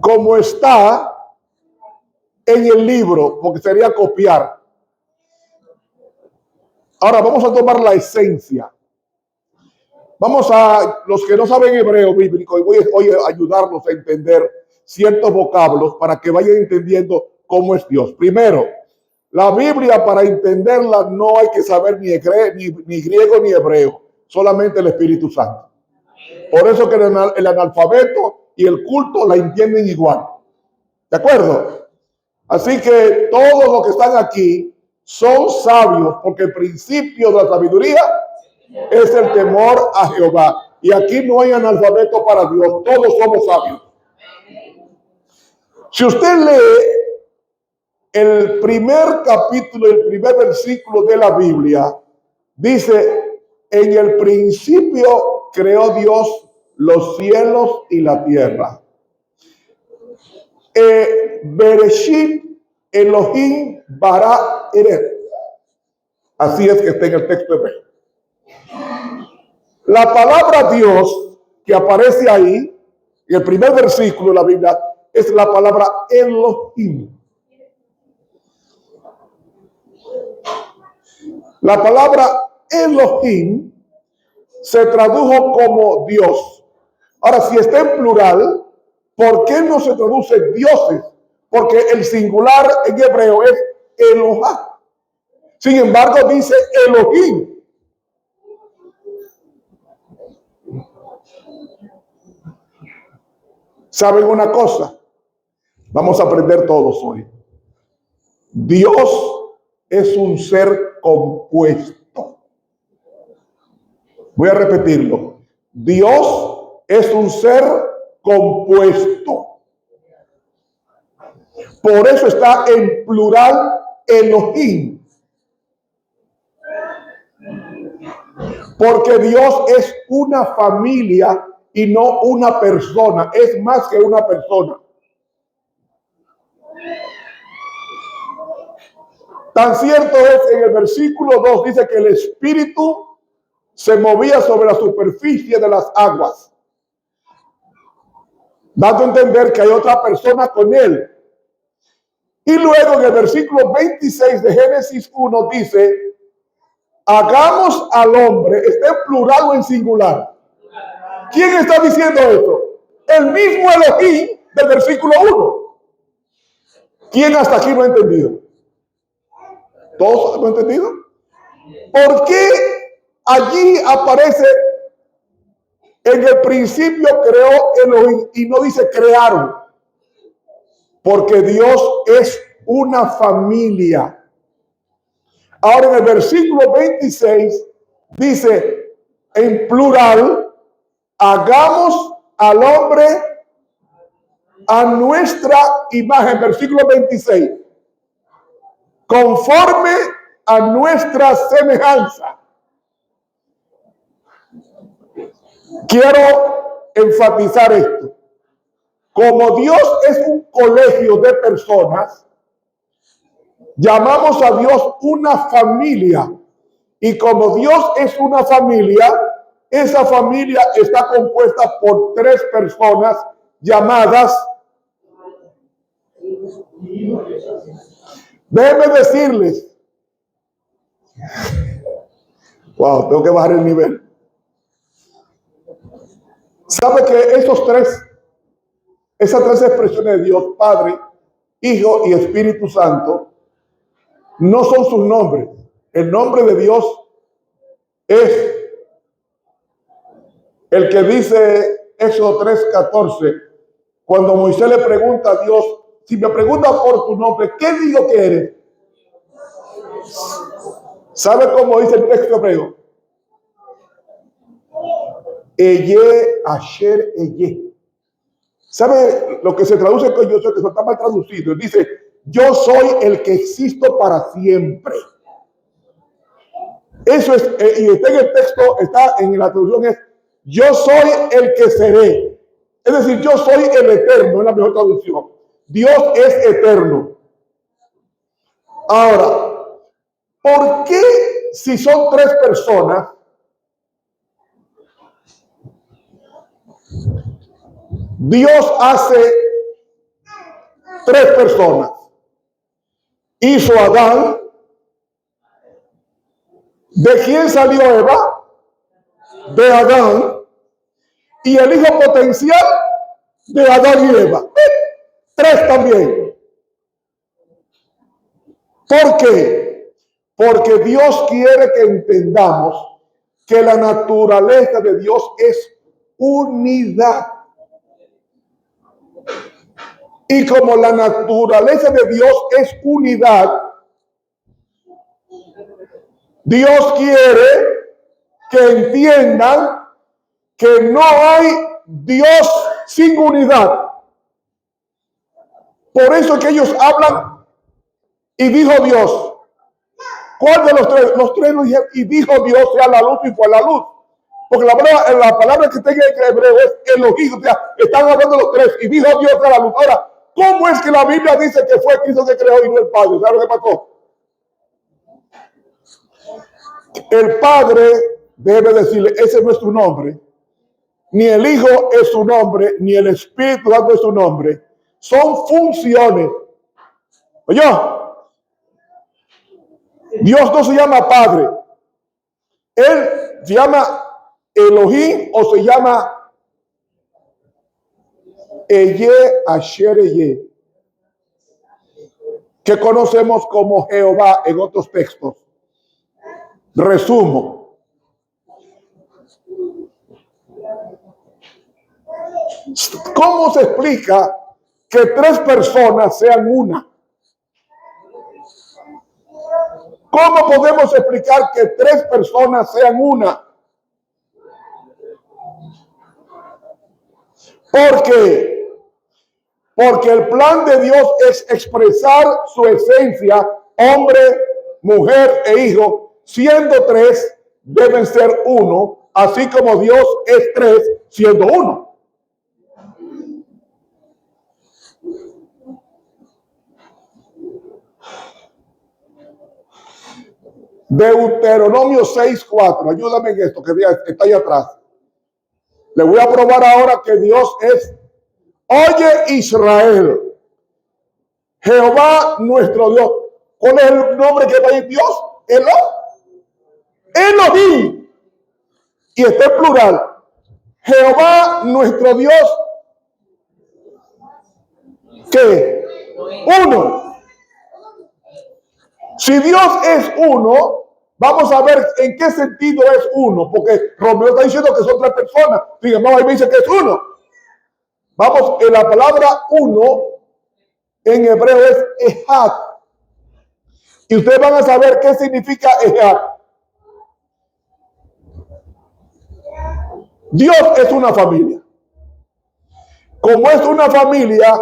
como está en el libro, porque sería copiar. Ahora vamos a tomar la esencia. Vamos a, los que no saben hebreo bíblico, y voy hoy a ayudarlos a entender ciertos vocablos para que vayan entendiendo cómo es Dios. Primero, la Biblia, para entenderla no hay que saber ni griego ni hebreo, solamente el Espíritu Santo. Por eso que el analfabeto y el culto la entienden igual. ¿De acuerdo? Así que todos los que están aquí son sabios, porque el principio de la sabiduría es el temor a Jehová. Y aquí no hay analfabeto para Dios, todos somos sabios. Si usted lee el primer capítulo, el primer versículo de la Biblia, dice: en el principio creó Dios los cielos y la tierra. Bereshit Elohim bara eret. Así es que está en el texto hebreo. La palabra Dios que aparece ahí, en el primer versículo de la Biblia, es la palabra Elohim. La palabra Elohim se tradujo como Dios. Ahora, si está en plural, ¿por qué no se traduce dioses? Porque el singular en hebreo es Elohá. Sin embargo, dice Elohim. ¿Saben una cosa? Vamos a aprender todos hoy. Dios es un ser compuesto. Voy a repetirlo. Dios es un ser compuesto. Por eso está en plural Elohim. Porque Dios es una familia y no una persona. Es más que una persona. Tan cierto es, en el versículo 2 dice que el Espíritu se movía sobre la superficie de las aguas, dando a entender que hay otra persona con él. Y luego en el versículo 26 de Génesis 1 dice: hagamos al hombre, ¿está en plural o en singular? ¿Quién está diciendo esto? El mismo Elohim del versículo 1. ¿Quién hasta aquí lo ha entendido? ¿Todos lo han entendido? ¿Por qué allí aparece en el principio creó Elohim y no dice crearon? Porque Dios es una familia. Ahora en el versículo 26 dice en plural: hagamos al hombre a nuestra imagen. Versículo 26. Conforme a nuestra semejanza. Quiero enfatizar esto. Como Dios es un colegio de personas, llamamos a Dios una familia. Y como Dios es una familia, esa familia está compuesta por tres personas llamadas. Déjenme decirles. Wow, tengo que bajar el nivel. ¿Sabe que esas tres expresiones de Dios, Padre, Hijo y Espíritu Santo, no son sus nombres? El nombre de Dios es el que dice Éxodo 3:14, cuando Moisés le pregunta a Dios: si me preguntas por tu nombre, ¿qué digo que eres? ¿Sabe cómo dice el texto hebreo? Eye, Asher, Eye. ¿Sabe lo que se traduce con yo soy? Que eso está mal traducido. Dice: yo soy el que existo para siempre. Eso es, y está en el texto, está en la traducción, es: yo soy el que seré. Es decir, yo soy el eterno, es la mejor traducción. Dios es eterno. Ahora, ¿por qué si son tres personas Dios hace tres personas. Hizo a Adán. ¿De quién salió Eva? De Adán. Y el hijo potencial de Adán y Eva. Tres también. ¿Por qué? Porque Dios quiere que entendamos que la naturaleza de Dios es unidad. Y como la naturaleza de Dios es unidad, Dios quiere que entiendan que no hay Dios sin unidad. Por eso es que ellos hablan y dijo Dios. ¿Cuál de los tres? Los tres lo dijeron y dijo Dios sea la luz y fue la luz. Porque la palabra que tenga en hebreo es Elohim, o sea, están hablando los tres y dijo Dios sea la luz. Ahora, ¿cómo es que la Biblia dice que fue Cristo que creó y no el Padre? ¿Sabes lo que pasó? El Padre debe decirle, ese no es su nombre, ni el Hijo es su nombre, ni el Espíritu Santo es su nombre. Son funciones. Oye, Dios no se llama Padre. Él se llama Elohim o se llama Eye Asher Eye, que conocemos como Jehová en otros textos. Resumo. ¿Cómo se explica que tres personas sean una? ¿Cómo podemos explicar que tres personas sean una? Porque el plan de Dios es expresar su esencia, hombre, mujer e hijo, siendo tres, deben ser uno, así como Dios es tres, siendo uno. Deuteronomio 6:4. Ayúdame en esto que está ahí atrás. Le voy a probar ahora que Dios es. Oye Israel, Jehová nuestro Dios. ¿Cuál es el nombre que va a ir Dios? Elohim. Y está en plural. Jehová nuestro Dios. ¿Qué? Uno. Si Dios es uno, vamos a ver en qué sentido es uno, porque Romeo está diciendo que son tres personas. Sin embargo, ahí me dice que es uno. Vamos, en la palabra uno, en hebreo es Ejad. Y ustedes van a saber qué significa Ejad. Dios es una familia. Como es una familia,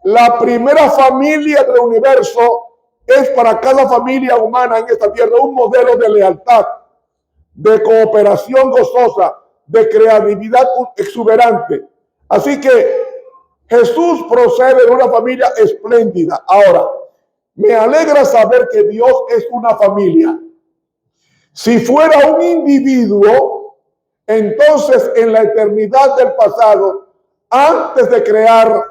la primera familia del universo es para cada familia humana en esta tierra un modelo de lealtad, de cooperación gozosa, de creatividad exuberante. Así que Jesús procede de una familia espléndida. Ahora, me alegra saber que Dios es una familia. Si fuera un individuo, entonces en la eternidad del pasado, antes de crear,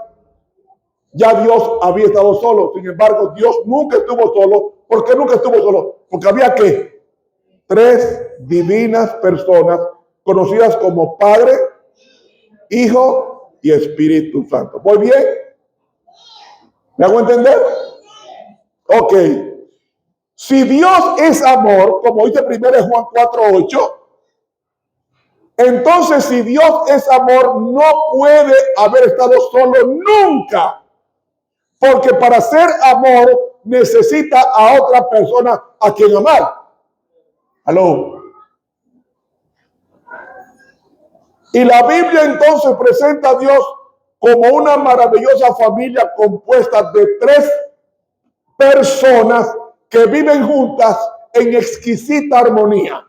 ya Dios había estado solo. Sin embargo, Dios nunca estuvo solo. ¿Por qué nunca estuvo solo? Porque había ¿qué? Tres divinas personas conocidas como Padre, Hijo y Espíritu Santo. ¿Voy bien? ¿Me hago entender? Ok. Si Dios es amor, como dice 1 Juan 4:8, entonces si Dios es amor, no puede haber estado solo nunca. Porque para ser amor necesita a otra persona a quien amar. ¿Aló? Y la Biblia entonces presenta a Dios como una maravillosa familia compuesta de tres personas que viven juntas en exquisita armonía.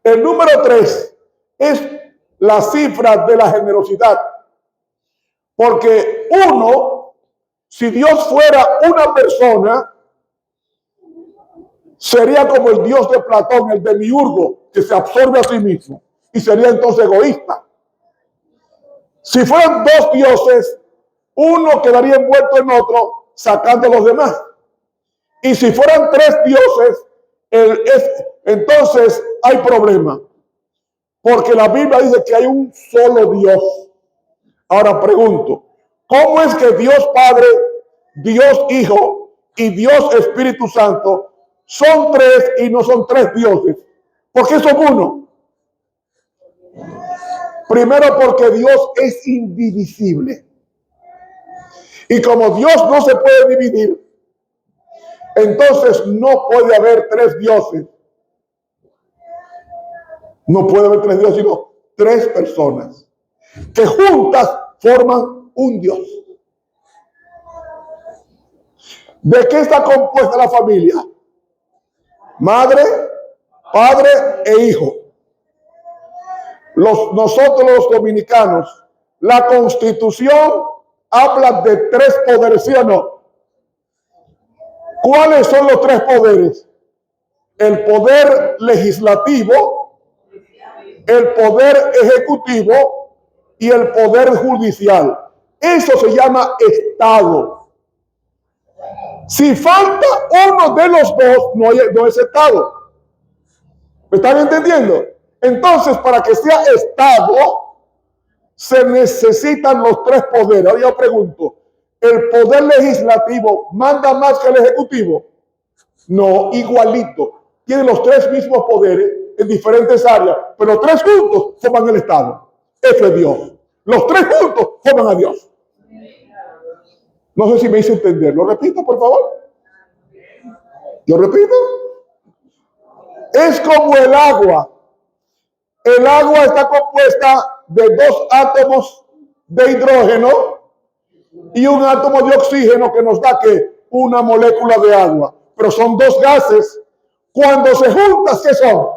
El número 3 es la cifra de la generosidad. Porque uno, si Dios fuera una persona, sería como el Dios de Platón, el demiurgo, que se absorbe a sí mismo y sería entonces egoísta. Si fueran dos dioses, uno quedaría envuelto en otro, sacando a los demás. Y si fueran tres dioses, entonces hay problema. Porque la Biblia dice que hay un solo Dios. Ahora pregunto, ¿cómo es que Dios Padre, Dios Hijo y Dios Espíritu Santo son tres y no son tres dioses? ¿Por qué son uno? Primero, porque Dios es indivisible. Y como Dios no se puede dividir, entonces no puede haber tres dioses. No puede haber tres dioses, sino tres personas que juntas forman un Dios. ¿De qué está compuesta la familia? Madre, padre e hijo. Nosotros los dominicanos, la Constitución habla de tres poderes, ¿sí o no? ¿Cuáles son los tres poderes? El poder legislativo, el poder ejecutivo y el poder judicial. Eso se llama Estado. Si falta uno de los dos, no es Estado. ¿Me están entendiendo? Entonces, para que sea Estado, se necesitan los tres poderes. Ahora yo pregunto, ¿el poder legislativo manda más que el ejecutivo? No, igualito. Tiene los tres mismos poderes en diferentes áreas, pero los tres juntos forman el Estado. Eso es Dios. Los tres juntos forman a Dios. No sé si me hice entender. ¿Lo repito, por favor? ¿Lo repito? Es como el agua. El agua está compuesta de dos átomos de hidrógeno y un átomo de oxígeno que nos da que una molécula de agua. Pero son dos gases. Cuando se juntan, ¿qué son?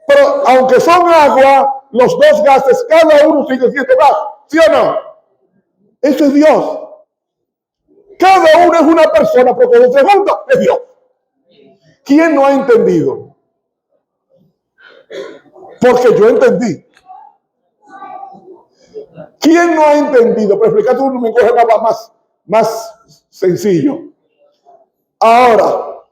Pero aunque son agua, los dos gases, cada uno sigue siendo gas. ¿Sí o no? Eso es Dios. Cada uno es una persona, pero cuando se junta, es Dios. ¿Quién no ha entendido? Porque yo entendí. ¿Quién no ha entendido? Para explicarte un lenguaje más sencillo. Ahora,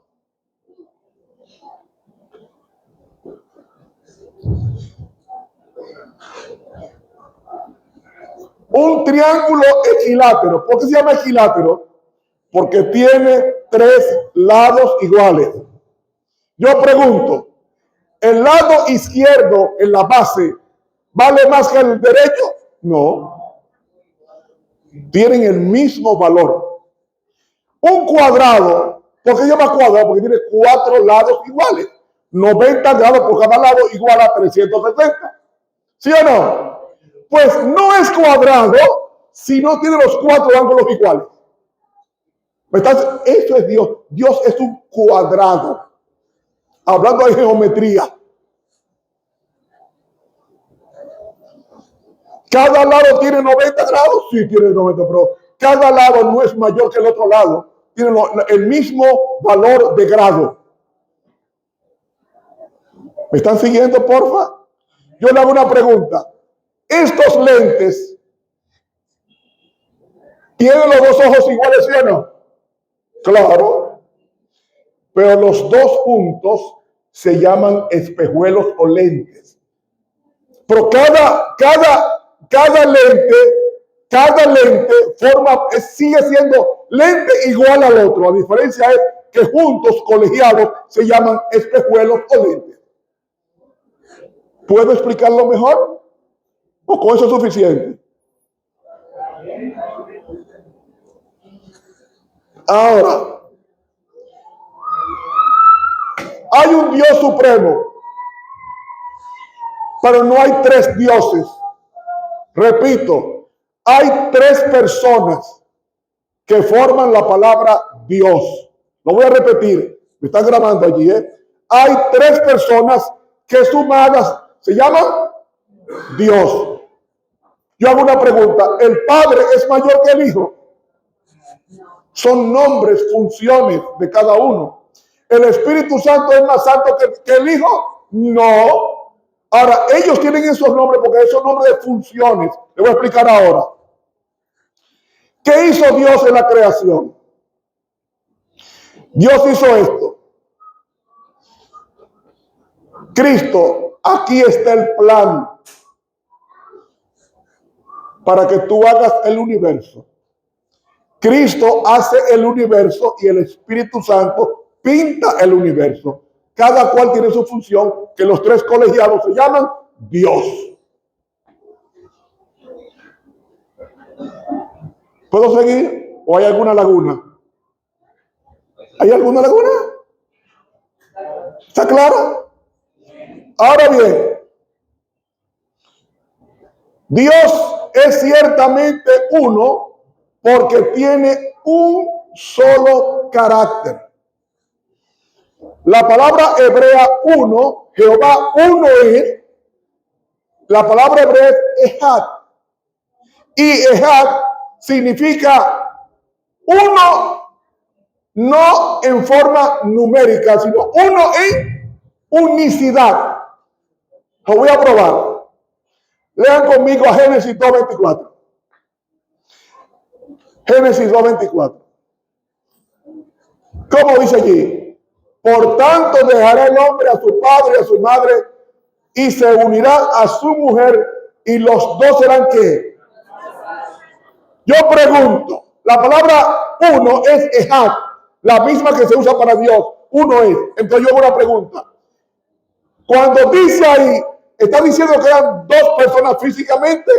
un triángulo equilátero. ¿Por qué se llama equilátero? Porque tiene tres lados iguales. Yo pregunto, ¿el lado izquierdo en la base vale más que el derecho? No. Tienen el mismo valor. Un cuadrado, ¿por qué se llama cuadrado? Porque tiene cuatro lados iguales. 90 grados por cada lado igual a 360. ¿Sí o no? Pues no es cuadrado si no tiene los cuatro ángulos iguales. Eso es Dios. Dios es un cuadrado. Hablando de geometría. ¿Cada lado tiene 90 grados? Sí, tiene 90, pero cada lado no es mayor que el otro lado. Tiene el mismo valor de grado. ¿Me están siguiendo, porfa? Yo le hago una pregunta. ¿Estos lentes tienen los dos ojos iguales, sí o no? Claro. Pero los dos juntos se llaman espejuelos o lentes. Pero cada lente sigue siendo lente igual al otro. La diferencia es que juntos, colegiados, se llaman espejuelos o lentes. ¿Puedo explicarlo mejor? ¿O con eso es suficiente? Ahora, hay un Dios supremo, pero no hay tres dioses. Repito, hay tres personas que forman la palabra Dios. Lo voy a repetir, me están grabando allí, Hay tres personas que sumadas se llaman Dios. Yo hago una pregunta, ¿el Padre es mayor que el Hijo? Son nombres, funciones de cada uno. ¿El Espíritu Santo es más santo que el Hijo? No. Ahora, ellos tienen esos nombres porque esos nombres de funciones. Le voy a explicar ahora. ¿Qué hizo Dios en la creación? Dios hizo esto. Cristo, aquí está el plan para que tú hagas el universo. Cristo hace el universo y el Espíritu Santo pinta el universo. Cada cual tiene su función, que los tres colegiados se llaman Dios. ¿Puedo seguir? ¿O hay alguna laguna? ¿Hay alguna laguna? ¿Está claro? Ahora bien, Dios es ciertamente uno porque tiene un solo carácter. La palabra hebrea uno, Jehová uno es, la palabra hebrea es Ejad. Y Ejad significa uno, no en forma numérica, sino uno en unicidad. Lo voy a probar. Lean conmigo a Génesis 2:24. Génesis 2:24. ¿Cómo dice allí? Por tanto dejará el hombre a su padre y a su madre y se unirá a su mujer y los dos serán ¿qué? Yo pregunto, la palabra uno es Ejad, la misma que se usa para Dios. Uno es. Entonces yo hago una pregunta. Cuando dice ahí, ¿está diciendo que eran dos personas físicamente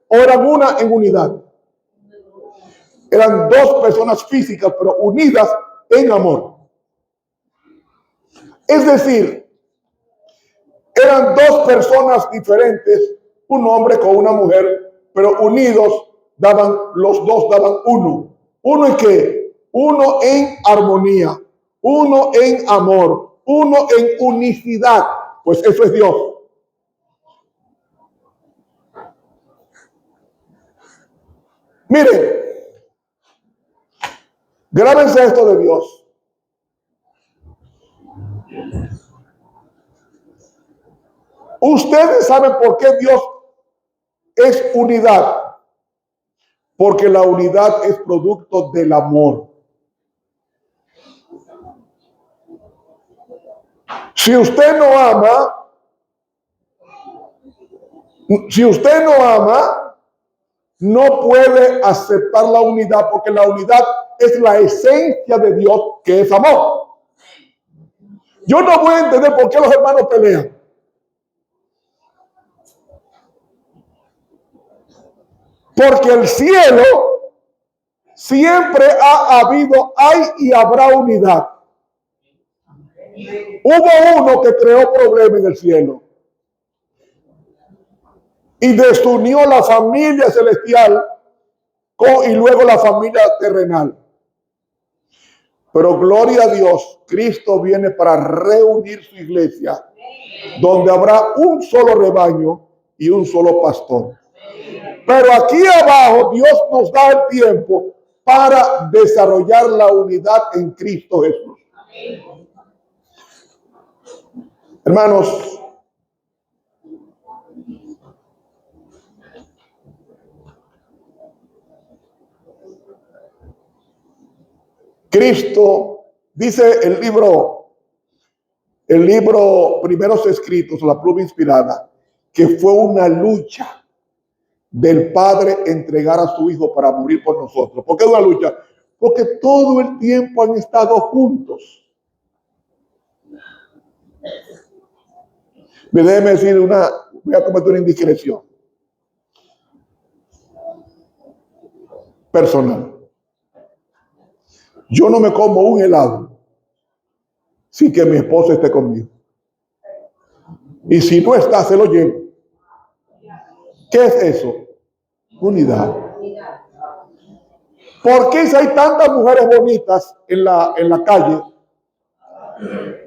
o eran una en unidad? Eran dos personas físicas, pero unidas en amor. Es decir, eran dos personas diferentes, un hombre con una mujer, pero unidos los dos daban uno. ¿Uno en qué? Uno en armonía, uno en amor, uno en unicidad. Pues eso es Dios. Miren, grábense esto de Dios. Ustedes saben por qué Dios es unidad. Porque la unidad es producto del amor. Si usted no ama, no puede aceptar la unidad, porque la unidad es la esencia de Dios, que es amor. Yo no voy a entender por qué los hermanos pelean. Porque el cielo siempre ha habido, hay y habrá unidad. Hubo uno que creó problemas en el cielo y desunió la familia celestial y luego la familia terrenal. Pero gloria a Dios, Cristo viene para reunir su iglesia, donde habrá un solo rebaño y un solo pastor. Pero aquí abajo Dios nos da el tiempo para desarrollar la unidad en Cristo Jesús. Hermanos, Cristo, dice el libro Primeros Escritos, la pluma inspirada, que fue una lucha del Padre entregar a su Hijo para morir por nosotros. ¿Por qué una lucha? Porque todo el tiempo han estado juntos. Déjeme decir voy a cometer una indiscreción personal. Yo no me como un helado sin que mi esposa esté conmigo. Y si no está, se lo llevo. ¿Qué es eso? Unidad. ¿Por qué si hay tantas mujeres bonitas en la calle?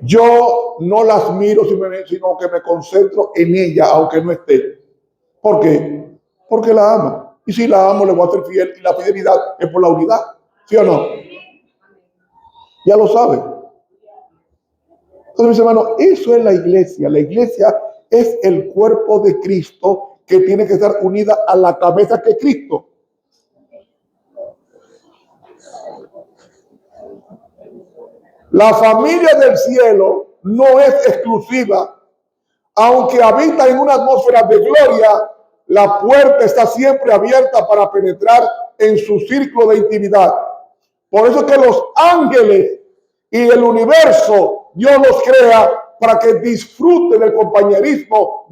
Yo no las miro, sino que me concentro en ella, aunque no esté. ¿Por qué? Porque la amo. Y si la amo, le voy a ser fiel. Y la fidelidad es por la unidad. ¿Sí o no? Ya lo sabe. Entonces, mis hermanos, eso es la iglesia. La iglesia es el cuerpo de Cristo que tiene que estar unida a la cabeza que es Cristo. La familia del cielo no es exclusiva. Aunque habita en una atmósfera de gloria, la puerta está siempre abierta para penetrar en su círculo de intimidad. Por eso es que los ángeles y el universo, Dios los crea para que disfruten del compañerismo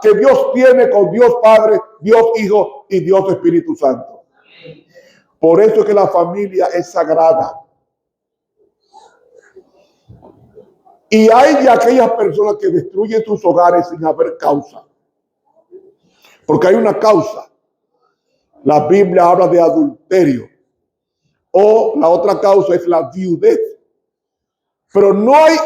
que Dios tiene con Dios Padre, Dios Hijo y Dios Espíritu Santo. Por eso es que la familia es sagrada. Y hay de aquellas personas que destruyen sus hogares sin haber causa. Porque hay una causa. La Biblia habla de adulterio. O la otra causa es la viudez. Pero no hay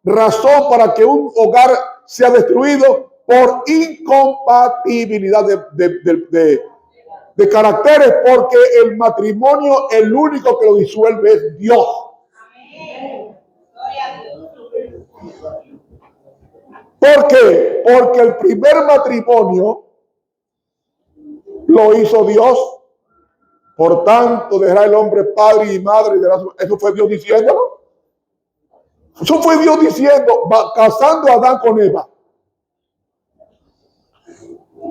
razón para que un hogar sea destruido por incompatibilidad de caracteres, porque el matrimonio, el único que lo disuelve es Dios. ¿Por qué? Porque el primer matrimonio lo hizo Dios. Por tanto, dejará el hombre padre y madre. Eso fue Dios diciéndolo. Eso fue Dios diciendo, casando a Adán con Eva.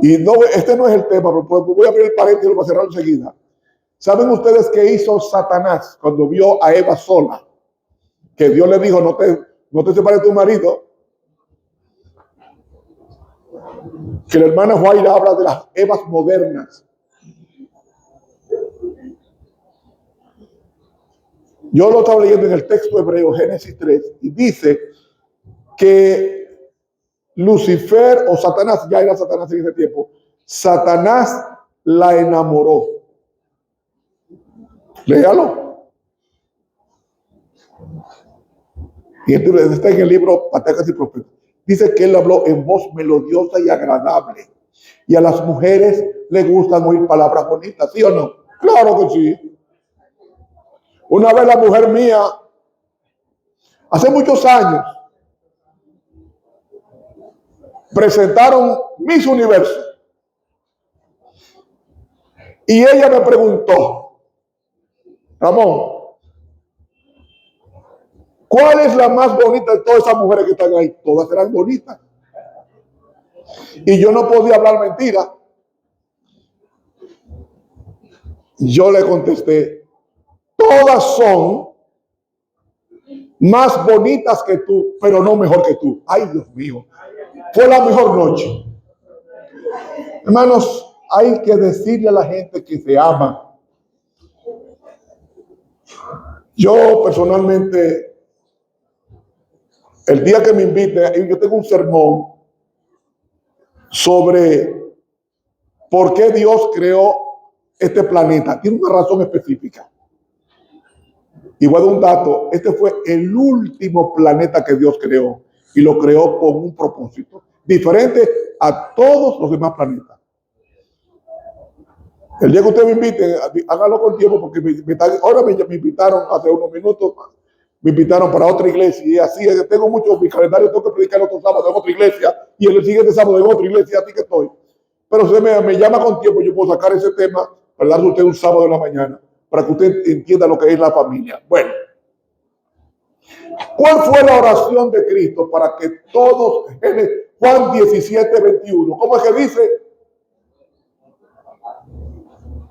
Y no, este no es el tema, pero voy a abrir el paréntesis para cerrarlo enseguida. ¿Saben ustedes qué hizo Satanás cuando vio a Eva sola? Que Dios le dijo, no te separes de tu marido. Que la hermana Juaira habla de las Evas modernas. Yo lo estaba leyendo en el texto hebreo, Génesis 3, y dice que Lucifer o Satanás, ya era Satanás en ese tiempo, Satanás la enamoró. Léalo. Y entonces está en el libro Patriarcas y Profetas. Dice que él habló en voz melodiosa y agradable. Y a las mujeres les gustan oír palabras bonitas, ¿sí o no? Claro que sí. Una vez la mujer mía, hace muchos años, presentaron Miss Universo. Y ella me preguntó, Ramón, ¿cuál es la más bonita de todas esas mujeres que están ahí? Todas eran bonitas. Y yo no podía hablar mentira. Yo le contesté, todas son más bonitas que tú, pero no mejor que tú. Ay, Dios mío. Fue la mejor noche. Hermanos, hay que decirle a la gente que se ama. Yo personalmente, el día que me invite, yo tengo un sermón sobre por qué Dios creó este planeta. Tiene una razón específica. Y voy a dar un dato. Este fue el último planeta que Dios creó. Y lo creó con un propósito diferente a todos los demás planetas. El día que usted me invite, hágalo con tiempo, porque ahora me invitaron hace unos minutos, me invitaron para otra iglesia, y así tengo muchos, mi calendario tengo que predicar el otro sábado en otra iglesia, y el siguiente sábado en otra iglesia, así que estoy. Pero usted me llama con tiempo, yo puedo sacar ese tema para darle a usted un sábado en la mañana, para que usted entienda lo que es la familia. Bueno, ¿cuál fue la oración de Cristo para que todos, Juan 17, 21, ¿cómo es que dice?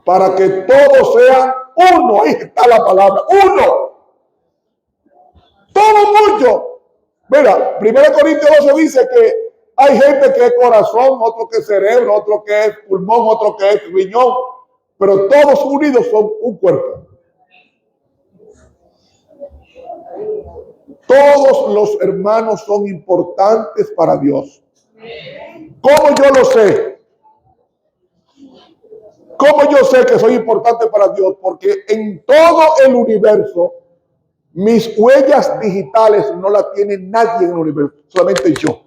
Para que todos sean uno, ahí está la palabra, uno. Todo mucho. Mira, 1 Corintios 12 dice que hay gente que es corazón, otro que es cerebro, otro que es pulmón, otro que es riñón, pero todos unidos son un cuerpo. Todos los hermanos son importantes para Dios. ¿Cómo yo lo sé? ¿Cómo yo sé que soy importante para Dios? Porque en todo el universo, mis huellas digitales no las tiene nadie en el universo, solamente yo.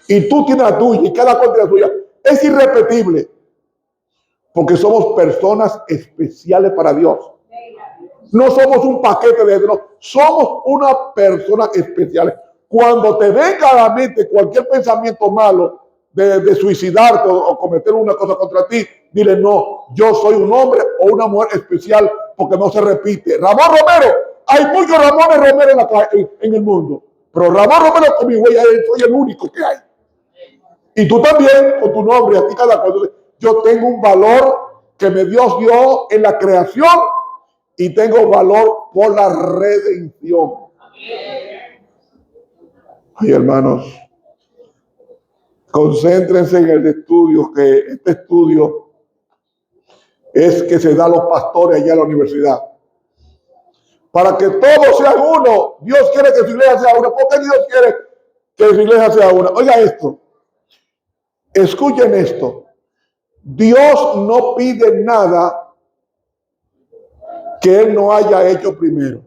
Y tú tienes la tuya y cada cual tiene la suya. Es irrepetible. Porque somos personas especiales para Dios. No somos un paquete de Dios, somos una persona especial. Cuando te venga a la mente cualquier pensamiento malo de suicidarte o cometer una cosa contra ti, dile: no, yo soy un hombre o una mujer especial, porque no se repite. Ramón Romero, hay muchos Ramones Romero en el mundo, pero Ramón Romero con mi huella, soy el único que hay. Y tú también, con tu nombre, a ti cada cosa. Yo tengo un valor que Dios dio en la creación y tengo valor por la redención. Ay, hermanos, concéntrense en el estudio, que este estudio es que se da a los pastores allá en la universidad. Para que todos sean uno. Dios quiere que su iglesia sea una. ¿Por qué Dios quiere que su iglesia sea una? Oiga esto. Escuchen esto. Dios no pide nada que Él no haya hecho primero.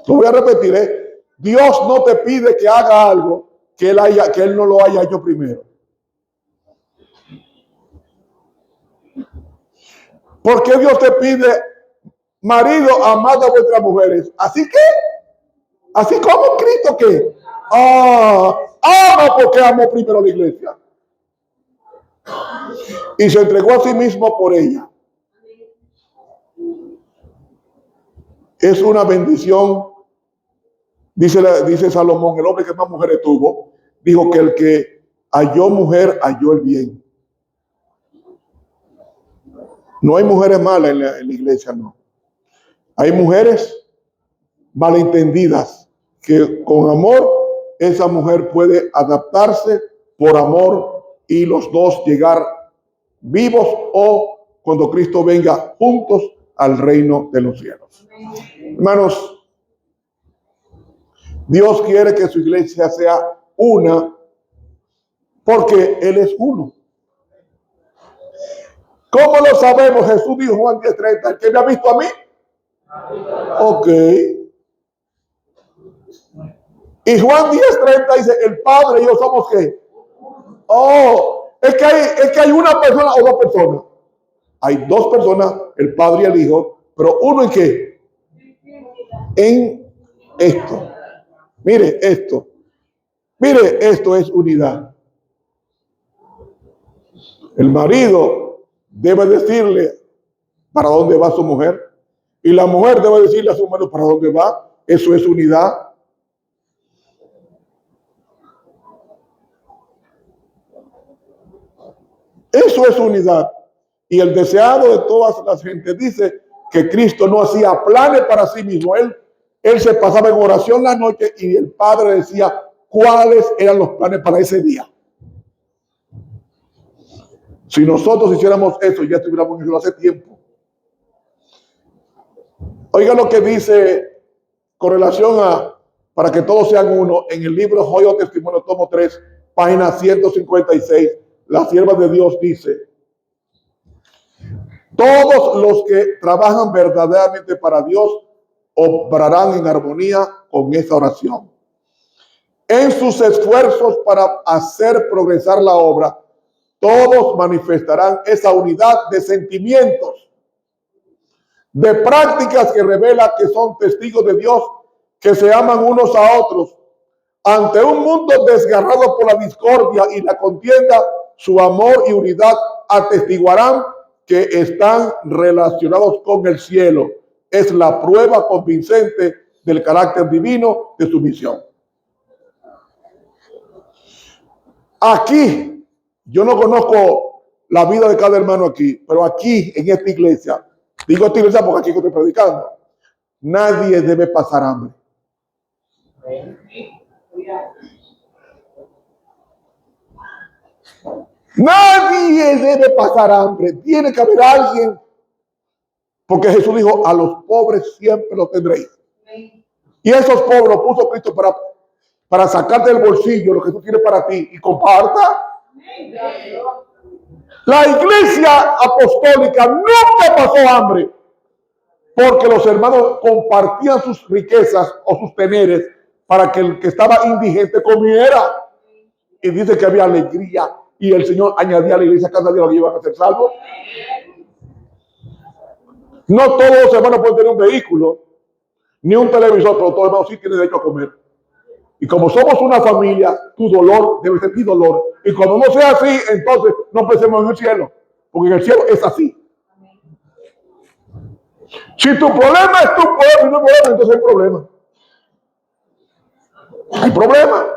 Lo voy a repetir, ¿eh? Dios no te pide que haga algo que Él no lo haya hecho primero. ¿Por qué Dios te pide, marido, amad a vuestras mujeres? Así como Cristo que ama, porque amó primero a la iglesia y se entregó a sí mismo por ella. Es una bendición. Dice Salomón, el hombre que más mujeres tuvo, dijo que el que halló mujer halló el bien. No hay mujeres malas en la iglesia, no. Hay mujeres malentendidas que con amor esa mujer puede adaptarse por amor y los dos llegar vivos o cuando Cristo venga juntos al reino de los cielos. Hermanos, Dios quiere que su iglesia sea una porque Él es uno. ¿Cómo lo sabemos? Jesús dijo Juan 10:30, ¿el que me ha visto a mí? Ok. Y Juan 10:30 dice, el Padre y yo somos ¿qué? Oh, es que hay una persona o dos personas. Hay dos personas, el Padre y el Hijo, pero uno en qué? En esto. Mire esto. Mire, esto es unidad. El marido debe decirle para dónde va su mujer y la mujer debe decirle a su marido para dónde va. Eso es unidad. Eso es unidad. Y el deseado de todas las gentes dice que Cristo no hacía planes para sí mismo. Él se pasaba en oración la noche y el Padre decía cuáles eran los planes para ese día. Si nosotros hiciéramos eso, ya estuviéramos hecho hace tiempo. Oiga lo que dice con relación a para que todos sean uno en el libro Joya o Testimonio, tomo 3, página 156. La sierva de Dios dice: todos los que trabajan verdaderamente para Dios obrarán en armonía con esa oración. En sus esfuerzos para hacer progresar la obra, todos manifestarán esa unidad de sentimientos, de prácticas que revelan que son testigos de Dios, que se aman unos a otros. Ante un mundo desgarrado por la discordia y la contienda, su amor y unidad atestiguarán que están relacionados con el cielo. Es la prueba convincente del carácter divino de su misión. Aquí, yo no conozco la vida de cada hermano aquí, pero aquí en esta iglesia, digo esta iglesia porque aquí estoy predicando, nadie debe pasar hambre. Nadie debe pasar hambre. Tiene que haber alguien, porque Jesús dijo, a los pobres siempre los tendréis. Y esos pobres los puso Cristo para sacarte del bolsillo lo que tú tienes para ti y comparta. La iglesia apostólica nunca pasó hambre porque los hermanos compartían sus riquezas o sus teneres para que el que estaba indigente comiera. Y dice que había alegría y el Señor añadía a la iglesia cada día lo que iban a ser salvos. No todos los hermanos pueden tener un vehículo, ni un televisor, pero todo el mundo sí tiene derecho a comer. Y como somos una familia, tu dolor debe ser mi dolor. Y cuando no sea así, entonces no pensemos en el cielo, porque en el cielo es así. Si tu problema es tu problema y no problema, entonces hay problema. Hay problema.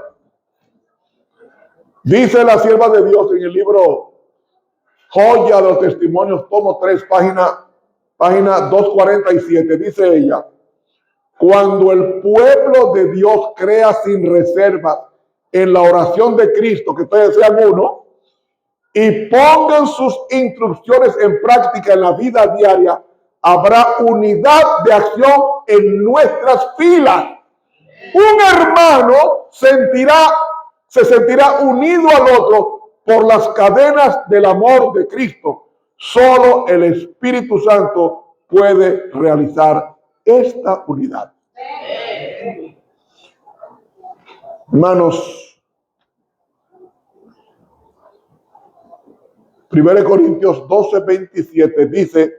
Dice la sierva de Dios en el libro Joya de los Testimonios, tomo 3, página 247, dice ella: cuando el pueblo de Dios crea sin reserva en la oración de Cristo, que ustedes sean uno, y pongan sus instrucciones en práctica en la vida diaria, habrá unidad de acción en nuestras filas. Un hermano se sentirá unido al otro por las cadenas del amor de Cristo. Solo el Espíritu Santo puede realizar esta unidad. Hermanos, 1 Corintios 12:27 dice: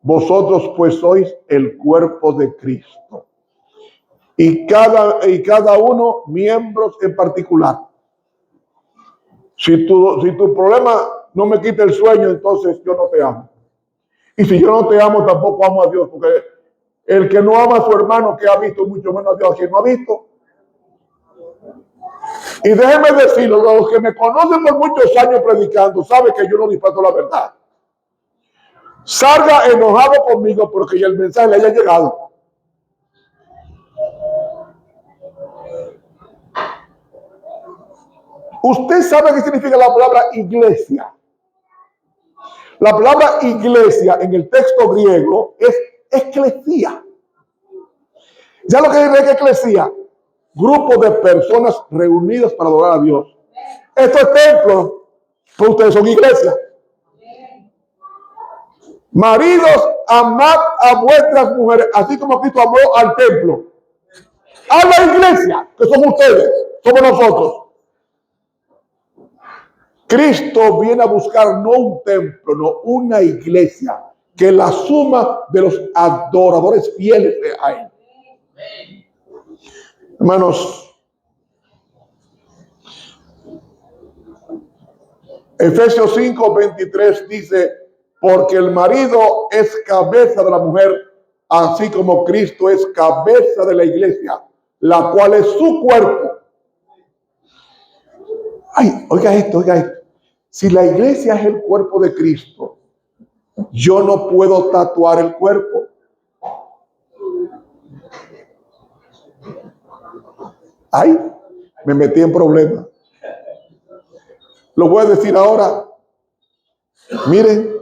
vosotros pues sois el cuerpo de Cristo, y cada uno miembros en particular. Si tu problema no me quita el sueño, entonces yo no te amo. Y si yo no te amo, tampoco amo a Dios, porque el que no ama a su hermano que ha visto, mucho menos a Dios, quien no ha visto. Y déjenme decirlo, los que me conocen por muchos años predicando, saben que yo no disfruto la verdad. Salga enojado conmigo porque ya el mensaje le haya llegado. Usted sabe qué significa la palabra iglesia. La palabra iglesia en el texto griego es eclesía. ¿Ya lo que es eclesía? Grupo de personas reunidas para adorar a Dios. Esto es templo, pero ustedes son iglesias. Maridos, amad a vuestras mujeres, así como Cristo amó al templo. A la iglesia, que son ustedes, somos nosotros. Cristo viene a buscar no un templo, no una iglesia, que la suma de los adoradores fieles a Él. Hermanos, Efesios 5:23 dice: porque el marido es cabeza de la mujer, así como Cristo es cabeza de la iglesia, la cual es su cuerpo. Ay, oiga esto, oiga esto. Si la iglesia es el cuerpo de Cristo, yo no puedo tatuar el cuerpo. Ay, me metí en problemas. Lo voy a decir ahora. Miren.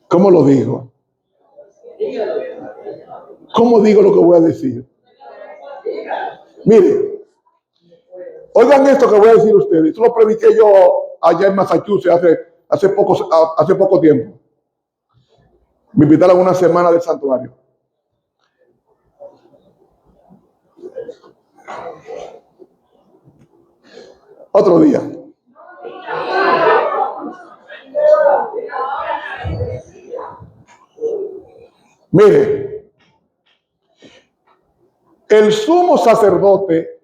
¿Cómo lo digo? ¿Cómo digo lo que voy a decir? Miren. Oigan esto que voy a decir a ustedes. Esto lo prediqué yo allá en Massachusetts hace poco tiempo. Me invitaron a una semana del santuario. Otro día. Mire, el sumo sacerdote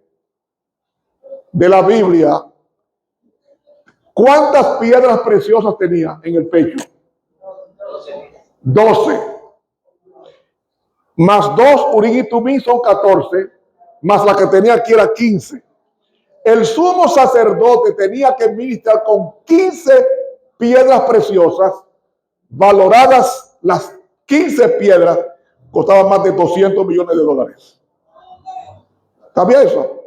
de la Biblia, ¿cuántas piedras preciosas tenía en el pecho? 12. Más 2, Urim y Tumim son 14, más la que tenía aquí era 15. El sumo sacerdote tenía que ministrar con 15 piedras preciosas, valoradas las 15 piedras, costaban más de $200 millones. ¿Sabía eso?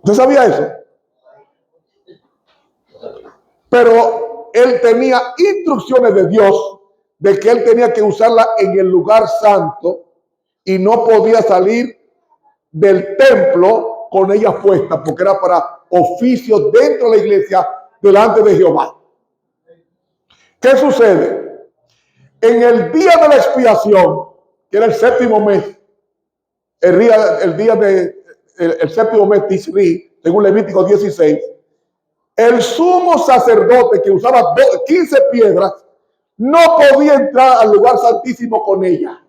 ¿Usted sabía eso? Pero él tenía instrucciones de Dios de que él tenía que usarla en el lugar santo y no podía salir del templo con ella puesta, porque era para oficios dentro de la iglesia delante de Jehová. ¿Qué sucede? En el día de la expiación, que era el séptimo mes, el séptimo mes Tisri, según Levítico 16, El sumo sacerdote que usaba 15 piedras no podía entrar al lugar santísimo con ella,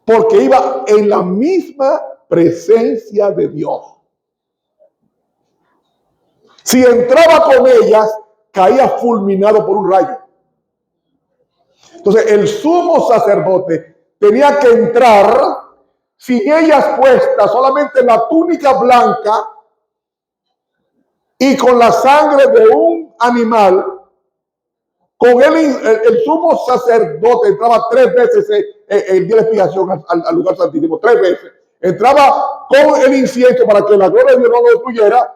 porque iba en la misma presencia de Dios. Si entraba con ellas, caía fulminado por un rayo. Entonces el sumo sacerdote tenía que entrar sin ellas puestas, solamente la túnica blanca y con la sangre de un animal. Con él el sumo sacerdote entraba 3 veces el día de expiación al lugar santísimo, 3 veces. Entraba con el incienso para que la gloria de Dios no lo destruyera.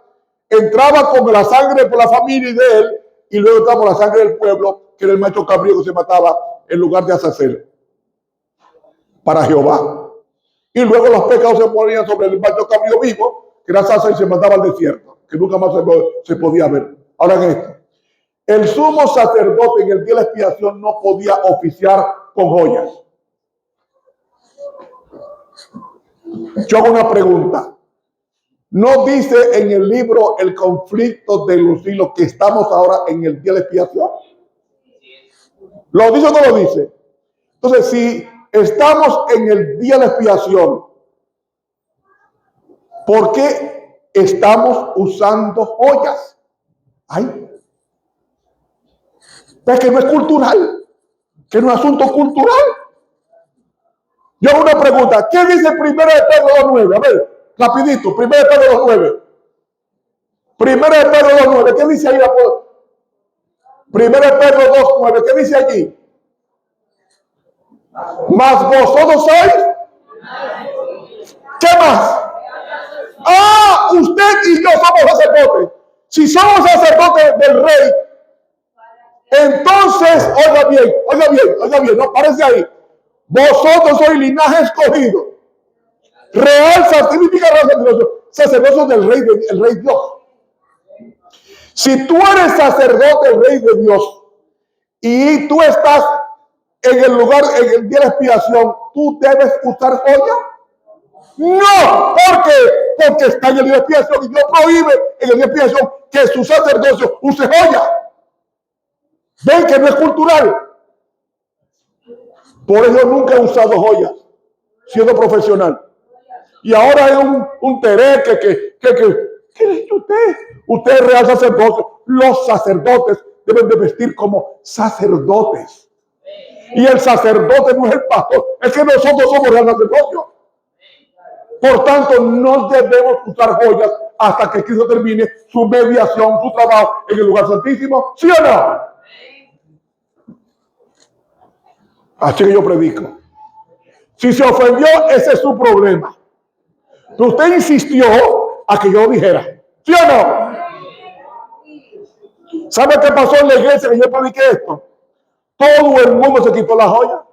Entraba con la sangre por la familia y de él, y luego entraba con la sangre del pueblo, que era el macho cabrío que se mataba en lugar de Azazel para Jehová. Y luego los pecados se ponían sobre el macho cabrío vivo, que era Azazel, y se mandaba al desierto, que nunca más se podía ver. Ahora en esto, el sumo sacerdote en el día de la expiación no podía oficiar con joyas. Yo hago una pregunta. ¿No dice en el libro El conflicto de los hilos que estamos ahora en el día de la expiación? ¿Lo dice o no lo dice? Entonces, si estamos en el día de la expiación, ¿por qué estamos usando joyas? Ay, es que no es cultural, que no es asunto cultural. Yo hago una pregunta. ¿Qué dice 1 de Pedro 2:9? A ver, rapidito, 1 de Pedro 2:9. 1 de Pedro 2:9. ¿Qué dice ahí? 1 de Pedro 2:9. ¿Qué dice allí? Mas vosotros sois. ¿Qué más? Ah, usted y yo somos sacerdotes. Si somos sacerdotes del rey, entonces, oiga bien, no parece ahí. Vosotros sois linaje escogido. Real significa sacerdocio del rey, el rey Dios. Si tú eres sacerdote del rey de Dios y tú estás en el lugar, en el día de la expiación, ¿tú debes usar joya? No, porque está en el día de expiación y Dios prohíbe en el día de expiación que su sacerdocio use joya. Ven que no es cultural. Por eso nunca he usado joyas, siendo profesional. Y ahora es un tereque ¿qué dice usted? Usted es real sacerdote. Los sacerdotes deben de vestir como sacerdotes. Y el sacerdote no es el pastor, es que nosotros somos real sacerdocio. Por tanto, no debemos usar joyas hasta que Cristo termine su mediación, su trabajo en el lugar santísimo. ¿Sí o no? Así que yo predico. Si se ofendió, ese es su problema. Usted insistió a que yo lo dijera. ¿Sí o no? ¿Sabe qué pasó en la iglesia que yo prediqué esto? Todo el mundo se quitó la joya.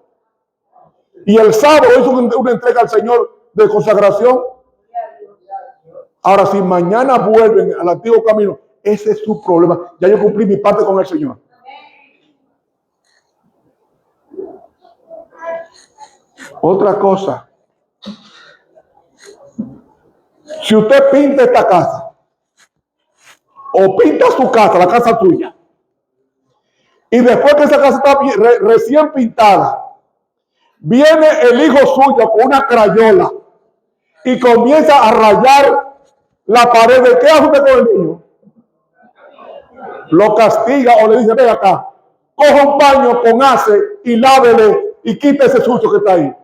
Y el sábado hizo una entrega al Señor de consagración. Ahora, si mañana vuelven al antiguo camino, ese es su problema. Ya yo cumplí mi parte con el Señor. Otra cosa. Si usted pinta esta casa, o pinta su casa, la casa tuya, y después que esa casa está recién pintada, viene el hijo suyo con una crayola y comienza a rayar la pared, ¿de qué hace usted con el niño? Lo castiga o le dice, ven acá, coja un paño con ace y lávele y quite ese sucio que está ahí.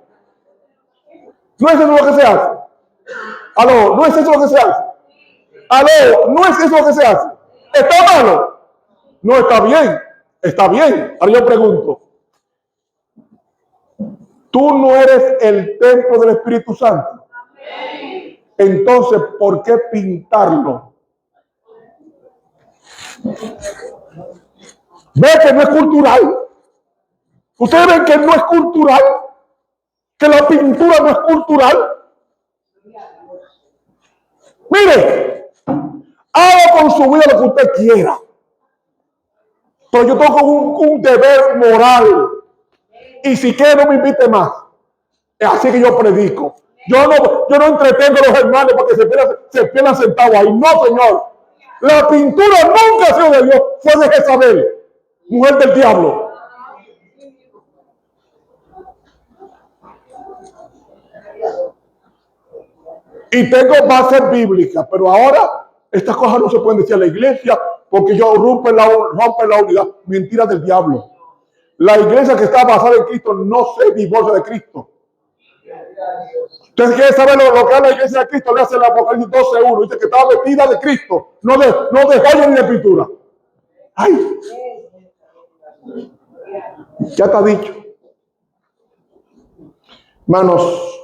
¿No es eso lo que se hace? Aló, ¿no es eso lo que se hace? Aló, ¿no es eso lo que se hace? ¿Está malo? No, está bien, está bien. Ahora yo pregunto, ¿tú no eres el templo del Espíritu Santo? Entonces, ¿por qué pintarlo? ¿Ve que no es cultural? ¿Ustedes ven que no es cultural? ¿Que la pintura no es cultural? Mire, haga con su vida lo que usted quiera. Pero yo tengo un deber moral. Y si quiere, no me invite más. Es así que yo predico. Yo no entretengo a los hermanos para que se pierdan sentados ahí. No, Señor. La pintura nunca ha sido de Dios, fue de Jezabel, mujer del diablo. Y tengo bases bíblicas, pero ahora estas cosas no se pueden decir a la iglesia porque yo rompe la unidad. Mentira del diablo. La iglesia que está basada en Cristo no se divorcia de Cristo. Entonces, quiere saber lo que es la iglesia de Cristo, le hace el Apocalipsis 12:1. Dice que estaba vestida de Cristo, no de joya ni de pintura. Ay, ya está dicho. Hermanos,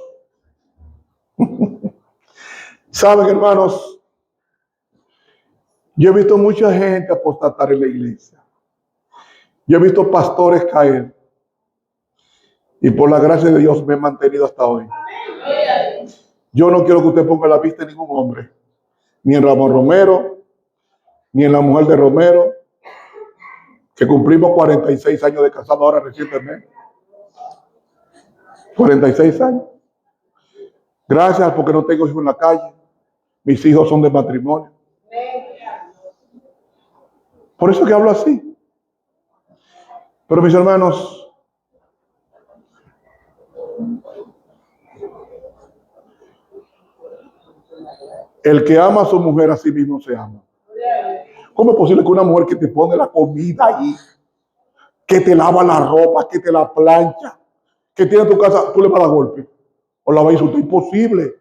saben, hermanos, yo he visto mucha gente apostatar en la iglesia. Yo he visto pastores caer. Y por la gracia de Dios me he mantenido hasta hoy. Yo no quiero que usted ponga la vista en ningún hombre. Ni en Ramón Romero, ni en la mujer de Romero, que cumplimos 46 años de casado ahora recientemente. 46 años. Gracias porque no tengo hijos en la calle. Mis hijos son de matrimonio. Por eso que hablo así. Pero mis hermanos, el que ama a su mujer a sí mismo se ama. ¿Cómo es posible que una mujer que te pone la comida ahí, que te lava la ropa, que te la plancha, que tiene tu casa, tú le vas a dar golpe? O la vas a insultar? Imposible.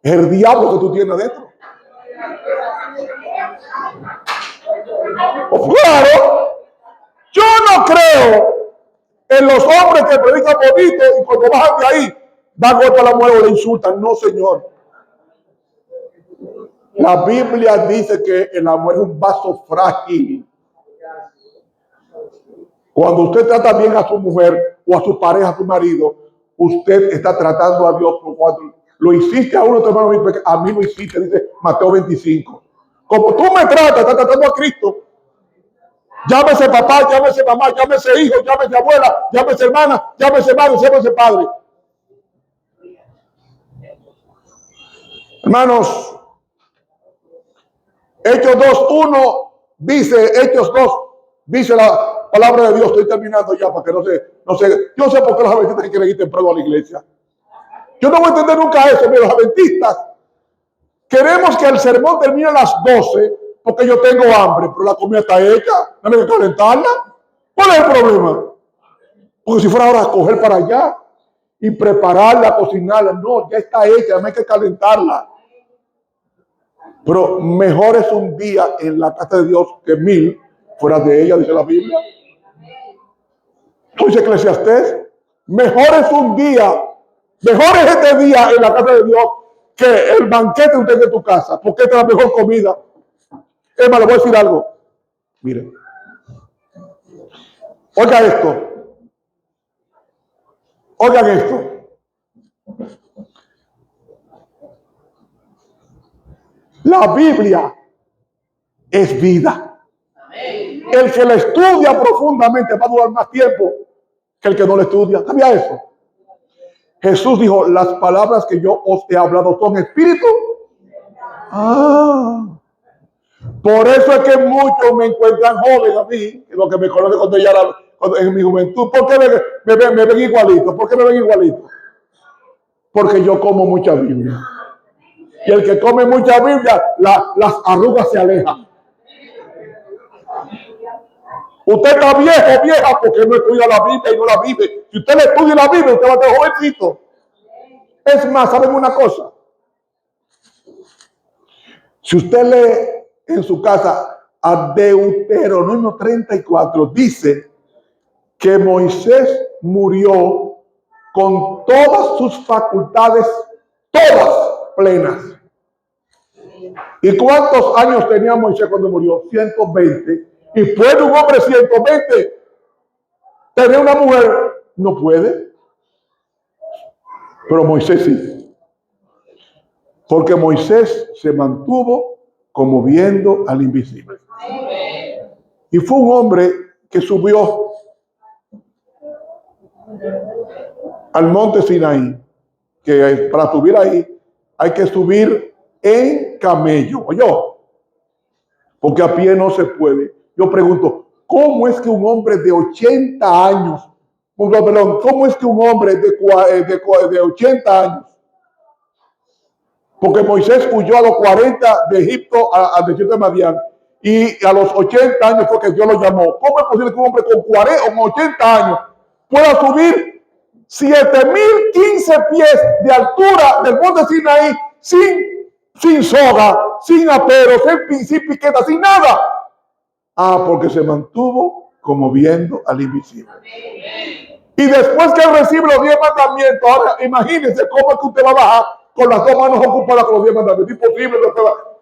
Es el diablo que tú tienes adentro. Pues claro, yo no creo en los hombres que predican bonito y cuando bajan de ahí, dan golpe a la mujer o le insultan. No, señor. La Biblia dice que el amor es un vaso frágil. Cuando usted trata bien a su mujer o a su pareja, a su marido, usted está tratando a Dios. Cuando lo hiciste a uno, a mí lo hiciste, dice Mateo 25. Como tú me tratas, estás tratando a Cristo. Llámese papá, llámese mamá, llámese hijo, llámese abuela, llámese hermana, llámese madre, llámese padre. Hermanos, Hechos 2:1 dice, Hechos 2 dice la palabra de Dios. Estoy terminando ya para que no sé. Yo sé por qué los adventistas quieren ir temprano a la iglesia. Yo no voy a entender nunca eso. Mira, los adventistas queremos que el sermón termine a las 12 porque yo tengo hambre, pero la comida está hecha, no hay que calentarla. ¿Cuál es el problema? Porque si fuera ahora a coger para allá y prepararla, cocinarla, no, ya está hecha, no hay que calentarla. Pero mejor es un día en la casa de Dios que 1000 fuera de ella, dice la Biblia. Dice Eclesiastés, mejor es un día, mejor es este día en la casa de Dios que el banquete de usted en tu casa, porque esta es la mejor comida. Es más, le voy a decir algo. Miren, oiga esto. Oigan esto. La Biblia es vida. El que la estudia profundamente va a durar más tiempo que el que no la estudia. ¿Sabía eso? Jesús dijo, las palabras que yo os he hablado son espíritu. Por eso es que muchos me encuentran joven a mí, lo que me conocen cuando ya en mi juventud. ¿Por qué me ven igualito? ¿Por qué me ven igualito? Porque yo como mucha Biblia. Y el que come mucha Biblia, las arrugas se alejan. Usted está viejo, vieja, porque no estudia la Biblia y no la vive. Si usted le estudia la Biblia, usted va a estar jovencito. Es más, ¿saben una cosa? Si usted lee en su casa a Deuteronomio 34, dice que Moisés murió con todas sus facultades, todas plenas. ¿Y cuántos años tenía Moisés cuando murió? 120. ¿Y puede un hombre 120 tener una mujer? No puede. Pero Moisés sí. Porque Moisés se mantuvo como viendo al invisible. Y fue un hombre que subió al monte Sinaí, que para subir ahí hay que subir en camello. Oye, porque a pie no se puede. Yo pregunto, ¿cómo es que un hombre de 80 años, perdón, cómo es que un hombre de 80 años, porque Moisés huyó a los 40 de Egipto al desierto de Madián, y a los 80 años fue que Dios lo llamó? ¿Cómo es posible que un hombre con 40 o con 80 años pueda subir 7015 pies de altura del monte Sinaí sin soga, sin aperos, sin piqueta, sin nada? Ah, porque se mantuvo como viendo al invisible. Y después que él recibe los 10 mandamientos, ahora imagínense cómo es que usted va a bajar con las dos manos ocupadas con los 10 mandamientos. Imposible.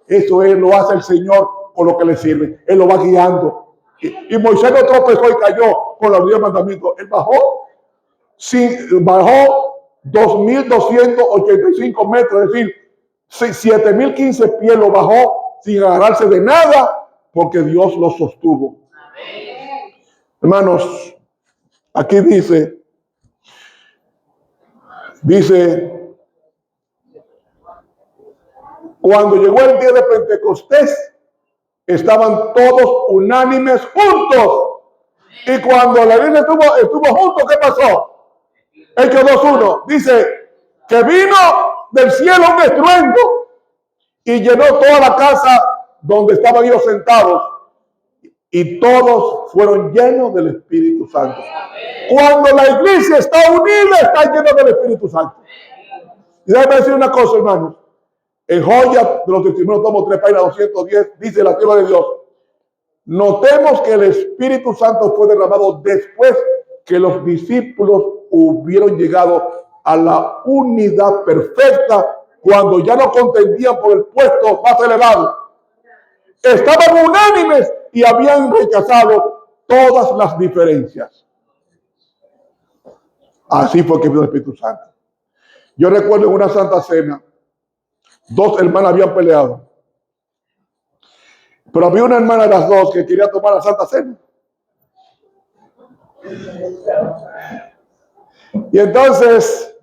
Eso lo hace el Señor con lo que le sirve. Él lo va guiando. Y Moisés no tropezó y cayó con los 10 mandamientos. Él bajó 2.285 metros, es decir, 7.015 pies lo bajó sin agarrarse de nada, porque Dios lo sostuvo. Hermanos, aquí dice, cuando llegó el día de Pentecostés, estaban todos unánimes juntos. Y cuando la iglesia estuvo juntos, ¿qué pasó? Hechos 2:1 dice que vino del cielo un estruendo y llenó toda la casa donde estaban ellos sentados, y todos fueron llenos del Espíritu Santo. Cuando la iglesia está unida, está llena del Espíritu Santo. Y déjame decir una cosa, hermanos. En Joya de los Testimonios, tomo 3, página 210, dice la tierra de Dios: notemos que el Espíritu Santo fue derramado después que los discípulos hubieron llegado a la unidad perfecta, cuando ya no contendían por el puesto más elevado. Estaban unánimes y habían rechazado todas las diferencias. Así fue que vino el Espíritu Santo. Yo recuerdo en una Santa Cena, dos hermanas habían peleado, pero había una hermana de las dos que quería tomar la Santa Cena. Y entonces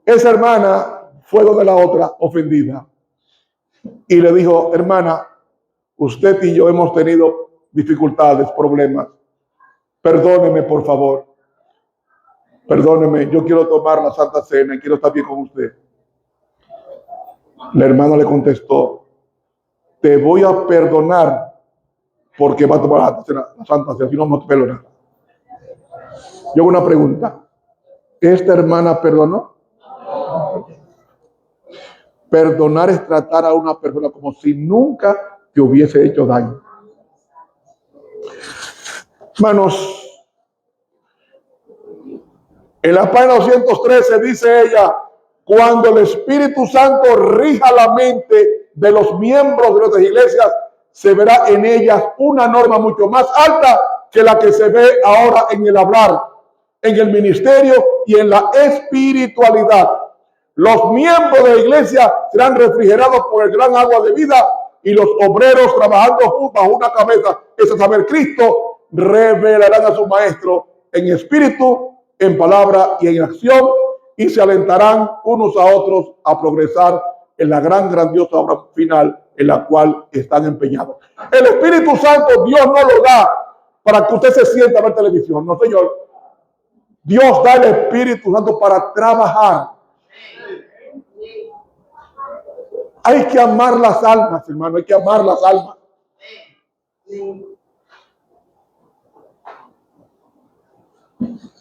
esa hermana fue donde la otra ofendida y le dijo: hermana, usted y yo hemos tenido dificultades, problemas. Perdóneme, por favor. Perdóneme, yo quiero tomar la Santa Cena y quiero estar bien con usted. La hermana le contestó: te voy a perdonar porque va a tomar la Santa Cena, si no, no te perdono. Yo hago una pregunta: ¿esta hermana perdonó? Perdonar es tratar a una persona como si nunca te hubiese hecho daño. Hermanos, en la página 213 dice ella: cuando el Espíritu Santo rija la mente de los miembros de nuestras iglesias, se verá en ellas una norma mucho más alta que la que se ve ahora en el hablar, en el ministerio y en la espiritualidad. Los miembros de la iglesia serán refrigerados por el gran agua de vida, y los obreros trabajando juntos bajo una cabeza, es a saber, Cristo, revelarán a su maestro en espíritu, en palabra y en acción, y se alentarán unos a otros a progresar en la grandiosa obra final en la cual están empeñados. El Espíritu Santo Dios no lo da para que usted se sienta a ver televisión, no, señor. Dios da el Espíritu Santo para trabajar. Hay que amar las almas, hermano, hay que amar las almas.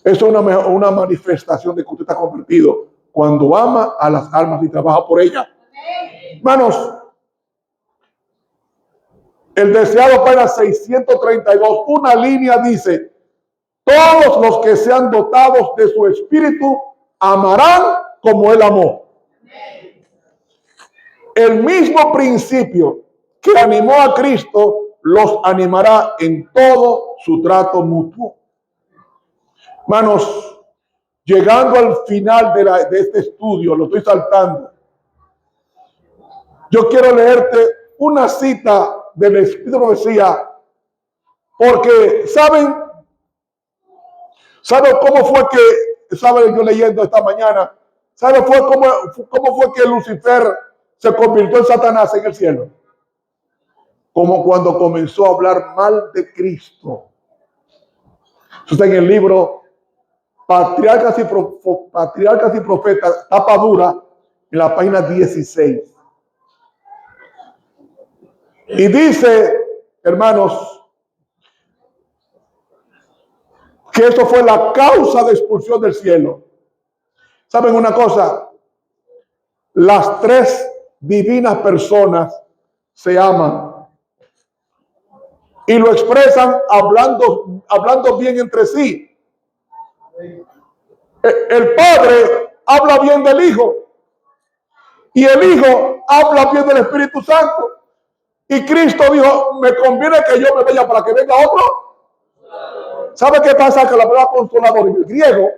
Es una manifestación de que usted está convertido cuando ama a las almas y trabaja por ellas. Hermanos, el deseado para 632, una línea dice: todos los que sean dotados de su espíritu amarán como él amó. El mismo principio que animó a Cristo los animará en todo su trato mutuo. Hermanos, llegando al final de este estudio, lo estoy saltando. Yo quiero leerte una cita del Espíritu de Profecía, porque ¿saben cómo fue que, saben yo leyendo esta mañana, ¿saben cómo fue que Lucifer se convirtió en Satanás en el cielo? como cuando comenzó a hablar mal de Cristo. Eso está en el libro Patriarcas y Profetas, tapa dura, en la página 16. Y dice, hermanos, que eso fue la causa de expulsión del cielo. ¿Saben una cosa? Las tres divinas personas se aman y lo expresan hablando bien entre sí. El Padre habla bien del Hijo y el Hijo habla bien del Espíritu Santo. Y Cristo dijo, me conviene que yo me vaya para que venga otro. ¿Sabe qué pasa? Que la palabra consolador en el griego,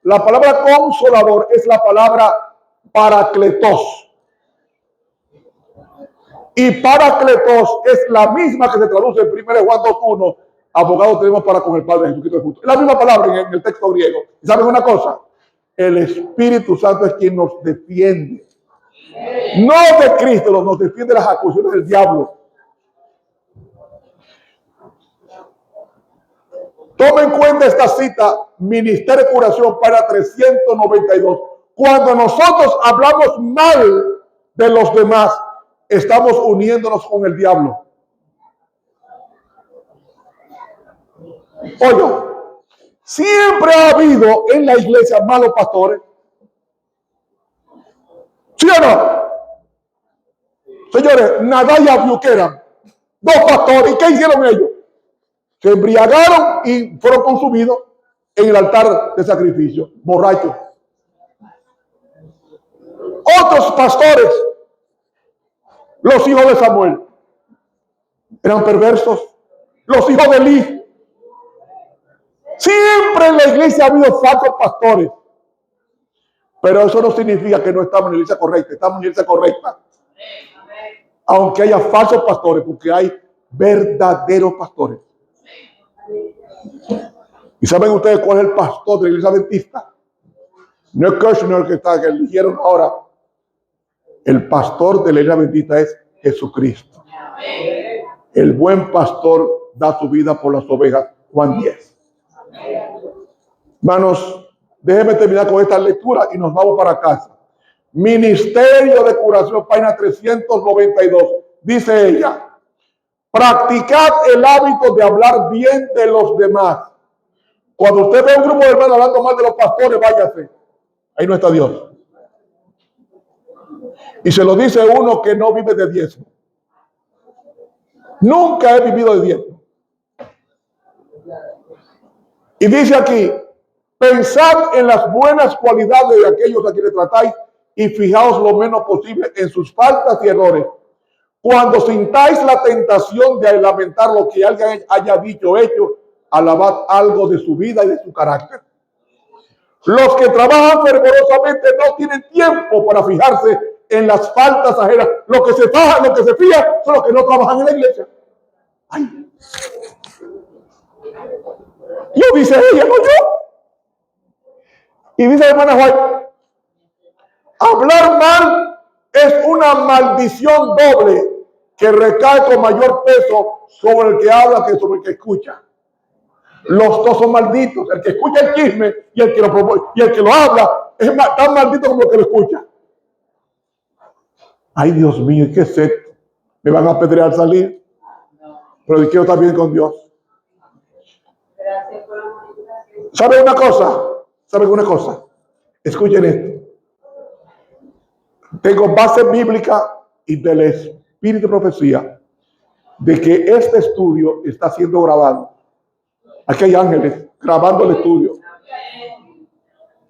la palabra consolador es la palabra paracletos. Y paracletos es la misma que se traduce en 1 Juan 2:1. Abogado tenemos para con el Padre Jesucristo justo. Es la misma palabra en el texto griego. ¿Y saben una cosa? El Espíritu Santo es quien nos defiende. No de Cristo, nos defiende de las acusaciones del diablo. Toma en cuenta esta cita, Ministerio de Curación, para 392. Cuando nosotros hablamos mal de los demás, estamos uniéndonos con el diablo. Oiga, siempre ha habido en la iglesia malos pastores. ¿Sí o no? Señores, Nadaya Buchanan, dos pastores, ¿y qué hicieron ellos? Se embriagaron y fueron consumidos en el altar de sacrificio, borrachos. Otros pastores, los hijos de Samuel, eran perversos. Los hijos de Eli. Siempre en la iglesia ha habido falsos pastores. Pero eso no significa que no estamos en la iglesia correcta. Estamos en la iglesia correcta. Aunque haya falsos pastores, porque hay verdaderos pastores. ¿Y saben ustedes cuál es el pastor de la iglesia adventista? No es Kirchner que eligieron ahora. El pastor de la iglesia adventista es Jesucristo. El buen pastor da su vida por las ovejas. Juan 10. Hermanos, déjenme terminar con esta lectura y nos vamos para casa. Ministerio de Curación, página 392. Dice ella, practicad el hábito de hablar bien de los demás. Cuando usted ve un grupo de hermanos hablando mal de los pastores, váyase. Ahí no está Dios. Y se lo dice uno que no vive de diezmo. Nunca he vivido de diezmo. Y dice aquí, pensad en las buenas cualidades de aquellos a quienes tratáis y fijaos lo menos posible en sus faltas y errores. Cuando sintáis la tentación de lamentar lo que alguien haya dicho o hecho, alabad algo de su vida y de su carácter. Los que trabajan fervorosamente no tienen tiempo para fijarse en las faltas ajenas. Los que se fajan, los que se fían, son los que no trabajan en la iglesia. Ay. Yo dice ella, no yo. Y dice la hermana White, hablar mal es una maldición doble que recae con mayor peso sobre el que habla que sobre el que escucha. Los dos son malditos. El que escucha el chisme y el que lo promueve, y el que lo habla es tan maldito como el que lo escucha. Ay, Dios mío, ¿y qué es esto? ¿Me van a apedrear al salir? Pero quiero estar bien con Dios. ¿Saben una cosa? ¿Saben una cosa? Escuchen esto. Tengo base bíblica y del espíritu de profecía de que este estudio está siendo grabado. Aquí hay ángeles grabando el estudio.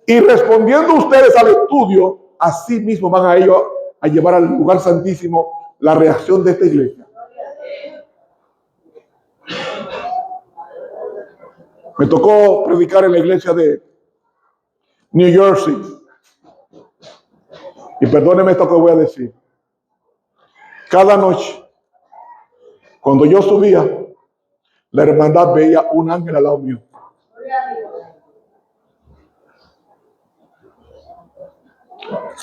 Y respondiendo ustedes al estudio, así mismo van a ellos a llevar al lugar santísimo la reacción de esta iglesia. Me tocó predicar en la iglesia de New Jersey. Y perdónenme esto que voy a decir. Cada noche, cuando yo subía, la hermandad veía un ángel al lado mío.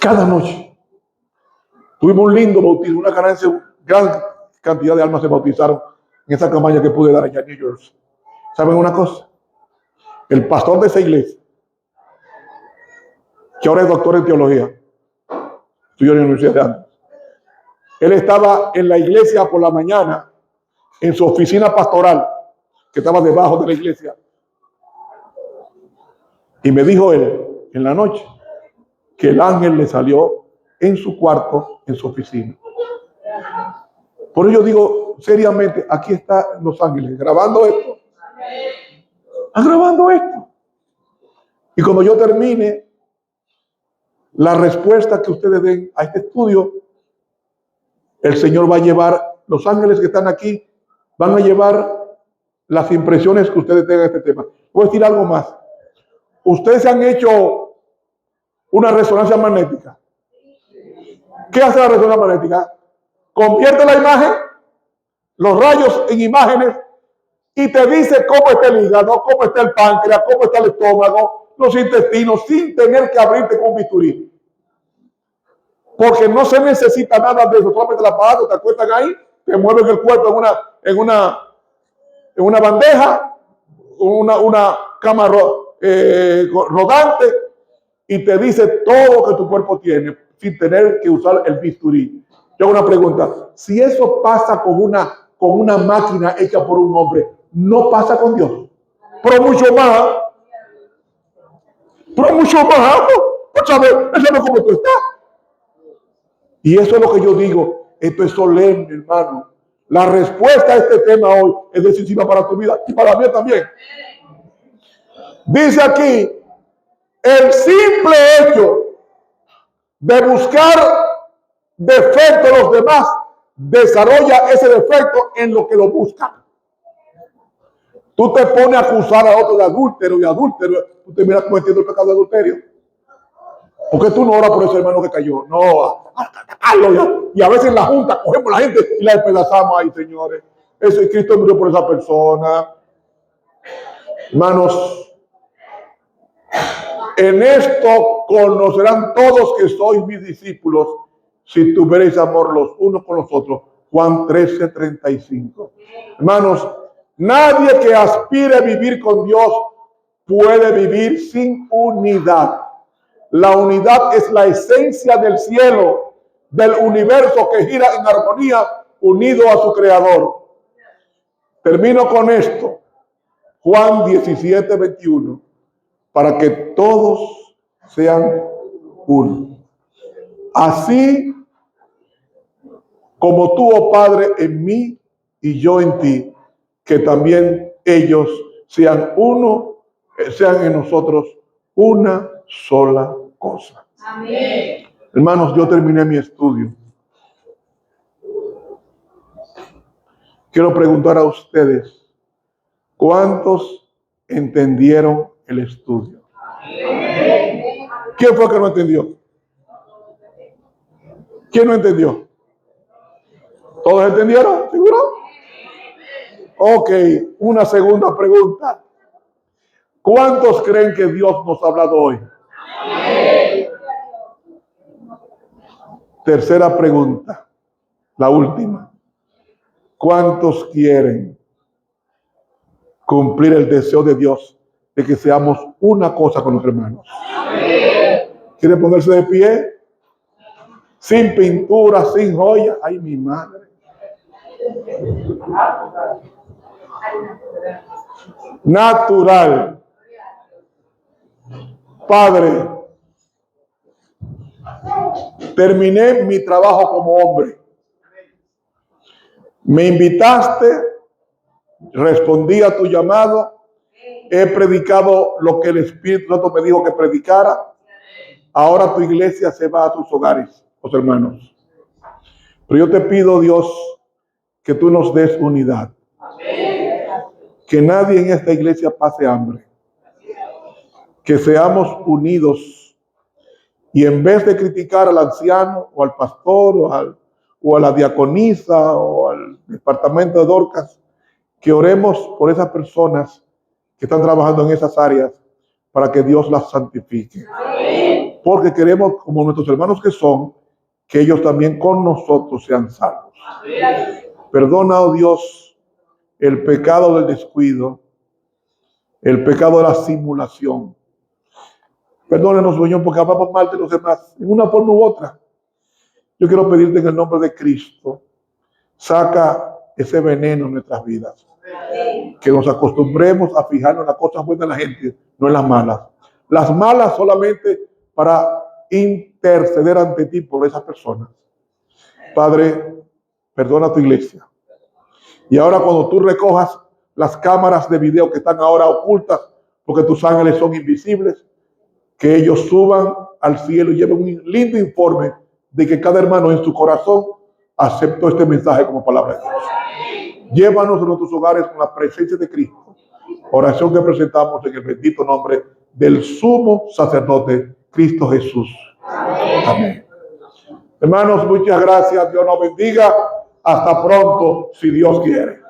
Cada noche. Tuvimos un lindo bautismo, una gran cantidad de almas se bautizaron en esa campaña que pude dar allá en New Jersey. ¿Saben una cosa? El pastor de esa iglesia, que ahora es doctor en teología, estudió en la Universidad de Andes, él estaba en la iglesia por la mañana, en su oficina pastoral, que estaba debajo de la iglesia. Y me dijo él, en la noche, que el ángel le salió en su cuarto, en su oficina. Por ello digo seriamente, aquí está Los Ángeles grabando esto. Está grabando esto. Y cuando yo termine, la respuesta que ustedes den a este estudio, el Señor va a llevar, los ángeles que están aquí, van a llevar las impresiones que ustedes tengan de este tema. Voy a decir algo más. Ustedes se han hecho una resonancia magnética. ¿Qué hace la resonancia magnética? Convierte la imagen, los rayos en imágenes y te dice cómo está el hígado, cómo está el páncreas, cómo está el estómago, los intestinos, sin tener que abrirte con bisturí. Porque no se necesita nada de eso, solamente la aparato, te acuestan ahí, te mueven el cuerpo en una bandeja, una cama rodante, y te dice todo lo que tu cuerpo tiene, sin tener que usar el bisturí. Yo hago una pregunta, si eso pasa con una máquina hecha por un hombre, ¿no pasa con Dios? Pero mucho más. Pues sabe cómo tú estás. Y eso es lo que yo digo, esto es solemne, hermano. La respuesta a este tema hoy es decisiva para tu vida y para mí también. Dice aquí, el simple hecho de buscar defectos de los demás desarrolla ese defecto en lo que lo buscan. Tú te pones a acusar a otro de adúltero y adúltero, tú terminas cometiendo el pecado de adulterio. ¿Por qué tú no oras por ese hermano que cayó? No, y a veces en la junta cogemos a la gente y la despedazamos ahí, señores. Eso, Cristo murió por esa persona. Hermanos, en esto conocerán todos que sois mis discípulos, si tuviereis amor los unos con los otros. Juan 13:35. Hermanos, nadie que aspire a vivir con Dios puede vivir sin unidad. La unidad es la esencia del cielo, del universo que gira en armonía, unido a su creador. Termino con esto. Juan 17:21. Para que todos sean uno. Así como tú, oh Padre, en mí y yo en ti, que también ellos sean uno, sean en nosotros una sola cosa. Amén. Hermanos, yo terminé mi estudio. Quiero preguntar a ustedes, ¿cuántos entendieron el estudio? Amén. ¿Quién fue que no entendió? ¿Quién no entendió? ¿Todos entendieron? ¿Seguro? Ok, una segunda pregunta. ¿Cuántos creen que Dios nos ha hablado hoy? Amén. Tercera pregunta, la última. ¿Cuántos quieren cumplir el deseo de Dios de que seamos una cosa con los hermanos? Amén. ¿Quieren ponerse de pie? Sin pintura, sin joya. Ay, mi madre. Natural. Padre, terminé mi trabajo como hombre. Me invitaste, respondí a tu llamado, he predicado lo que el Espíritu Santo me dijo que predicara. Ahora tu iglesia se va a sus hogares, los hermanos. Pero yo te pido, Dios, que tú nos des unidad. Que nadie en esta iglesia pase hambre. Que seamos unidos y en vez de criticar al anciano o al pastor o a la diaconisa o al departamento de Dorcas, que oremos por esas personas que están trabajando en esas áreas para que Dios las santifique. Amén. Porque queremos, como nuestros hermanos que son, que ellos también con nosotros sean salvos. Amén. Perdona, oh Dios, el pecado del descuido, el pecado de la simulación. Perdónenos, Señor, porque hablamos mal de los demás, en una forma u otra. Yo quiero pedirte en el nombre de Cristo, saca ese veneno en nuestras vidas. Que nos acostumbremos a fijarnos en las cosas buenas de la gente, no en las malas. Las malas solamente para interceder ante ti por esas personas. Padre, perdona a tu iglesia. Y ahora cuando tú recojas las cámaras de video que están ahora ocultas, porque tus ángeles son invisibles, que ellos suban al cielo y lleven un lindo informe de que cada hermano en su corazón aceptó este mensaje como palabra de Dios. Llévanos a nuestros hogares con la presencia de Cristo. Oración que presentamos en el bendito nombre del sumo sacerdote Cristo Jesús. Amén. Hermanos, muchas gracias. Dios nos bendiga. Hasta pronto, si Dios quiere.